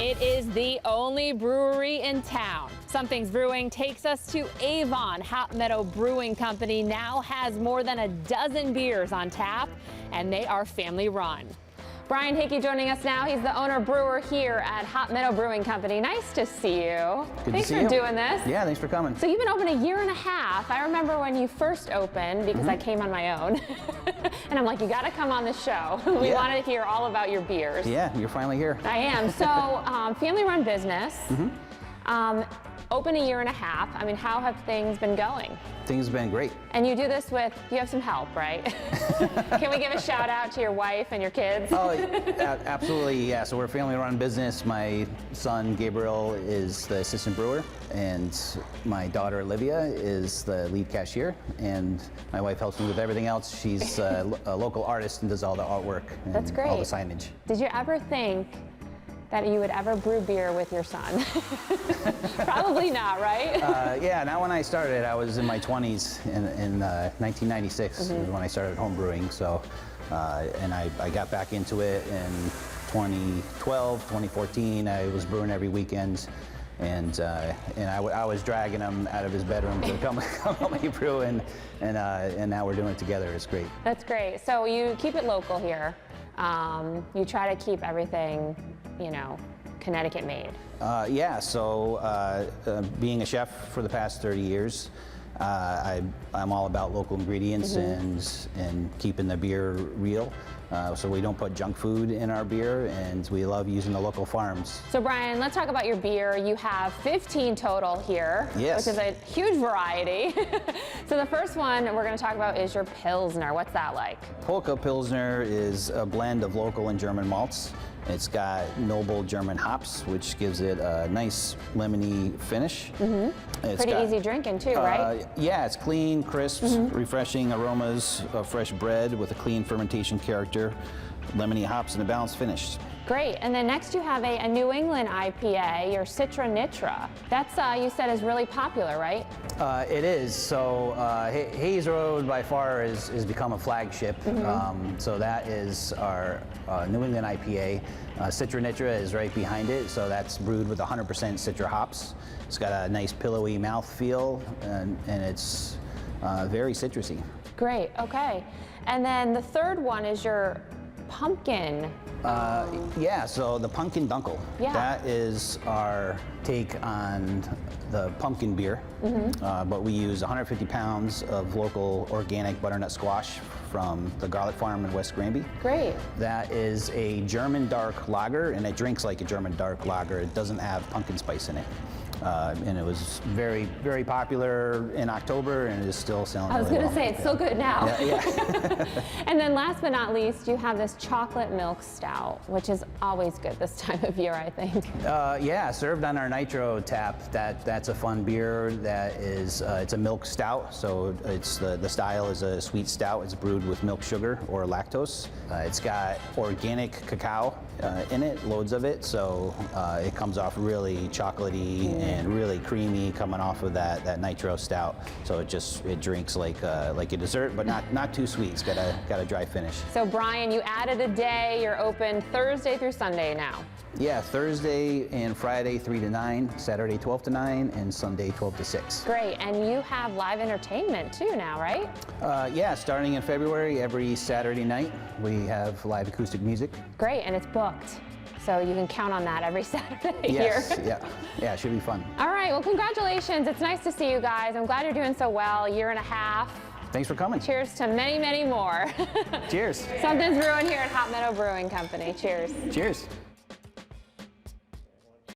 It is the only brewery in town. Something's Brewing takes us to Avon. Hopmeadow Brewing Company now has more than a dozen beers on tap, and they are family run. Brian Hickey joining us now. He's the owner brewer here at Hopmeadow Brewing Company. Nice to see you. Thanks for doing this. Yeah, thanks for coming. So you've been open a year and a half. I remember when you first opened, because I came on my own. And I'm like, you got to come on the show. We wanted to hear all about your beers. Yeah, you're finally here. I am. So family-run business. Open a year and a half. I mean, how have things been going? Things have been great. And you do this with, you have some help, right? Can we give a shout out to your wife and your kids? Oh, absolutely, yeah. So we're a family-run business. My son, Gabriel, is the assistant brewer, and my daughter, Olivia, is the lead cashier, and my wife helps me with everything else. She's a local artist and does all the artwork and That's great. all the signage. Did you ever think that you would ever brew beer with your son? Probably not, right? Yeah, not when I started. I was in my 20s in 1996 is when I started home brewing. So, and I got back into it in 2012, 2014. I was brewing every weekend, and I was dragging him out of his bedroom to come help me brew, and now we're doing it together. It's great. That's great. So you keep it local here. You try to keep everything, you know, Connecticut made. Yeah, so being a chef for the past 30 years, I'm all about local ingredients and keeping the beer real. So we don't put junk food in our beer, and we love using the local farms. So Brian, let's talk about your beer. You have 15 total here, yes, which is a huge variety. So the first one we're going to talk about is your Pilsner. What's that like? Polka Pilsner is a blend of local and German malts. It's got noble German hops, which gives it a nice lemony finish. It's pretty easy drinking too, right? Yeah, it's clean, crisp, refreshing aromas of fresh bread with a clean fermentation character, lemony hops, and a balanced finish. Great. And then next you have a New England IPA, your Citra Nitra. That's, you said, is really popular, right? It is. So Hayes Road by far has become a flagship. So that is our New England IPA. Citra Nitra is right behind it. So that's brewed with 100% Citra hops. It's got a nice pillowy mouthfeel, and it's very citrusy. Great. Okay. And then the third one is your pumpkin. Yeah, so the pumpkin Dunkle. Yeah. That is our take on the pumpkin beer, but we use 150 pounds of local organic butternut squash from the Garlic Farm in West Granby. Great. That is a German dark lager, and it drinks like a German dark lager. It doesn't have pumpkin spice in it. And it was very, very popular in October, and it is still selling really well. I was going to say, it's still good now. Yeah. And then last but not least, you have this chocolate milk stout, which is always good this time of year, I think. Yeah, served on our nitro tap. That's a fun beer. That is, it's a milk stout, so it's the style is a sweet stout. It's brewed with milk sugar or lactose. It's got organic cacao in it, loads of it, so it comes off really chocolatey and really creamy coming off of that nitro stout. So it drinks like a dessert, but not too sweet. It's got a dry finish. So Brian, you added a day. You're open Thursday through Sunday now. Yeah, Thursday and Friday 3 to 9, Saturday 12 to 9, and Sunday 12 to 6. Great, and you have live entertainment too now, right? Yeah, starting in February, every Saturday night we have live acoustic music. Great, and it's booked. So you can count on that every Saturday here. Yeah, it should be fun. All right, well, congratulations. It's nice to see you guys. I'm glad you're doing so well, year and a half. Thanks for coming. Cheers to many, many more. Cheers. Something's brewing here at Hopmeadow Brewing Company. Cheers. Cheers.